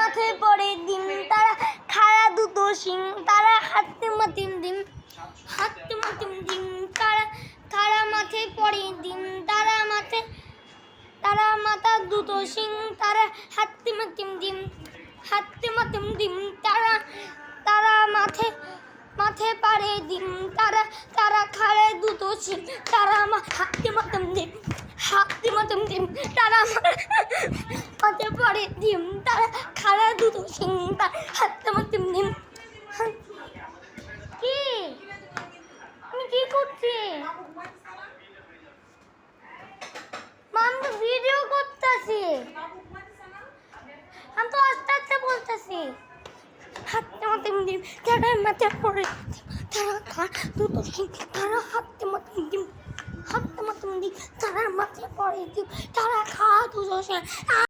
মাথায় পড়ে ডিম, তারা খাড়া দুটো শিং, তারা হাঁটতে মাতিম ডিম, হাঁটতে মাতিম ডিম, তারা মাথায় পড়ে ডিম, তারা মাথা দুটো শিং, তারা হাঁটতে মাতিম ডিম, হাঁটতে মাতিম ডিম, তারা মাথায় পারে ডিম, তারা খাড়ে দুটো শিং, তারা হাঁটতে মাতিম ডিম, হাঁটতে মাতিম ডিম, তারা মাথায় পড়ে ডিম, তারা খাড়া দুটো শিং, তারা হাঁটতে মাতিম ডিম। কি আমি কি করছি? আমি তো ভিডিও করতেছি, আমি তো আস্তে আস্তে বলতেছি। হাঁটতে মাতিম ডিম, তারা মাথায় পড়ে তারা খাড়া দুটো শিং, তারা হাঁটতে মাতিম ডিম, হাঁটতে মাতিম ডিম, তারা মাথায় পড়ে ডিম, তারা খাড়া দুটো শিং।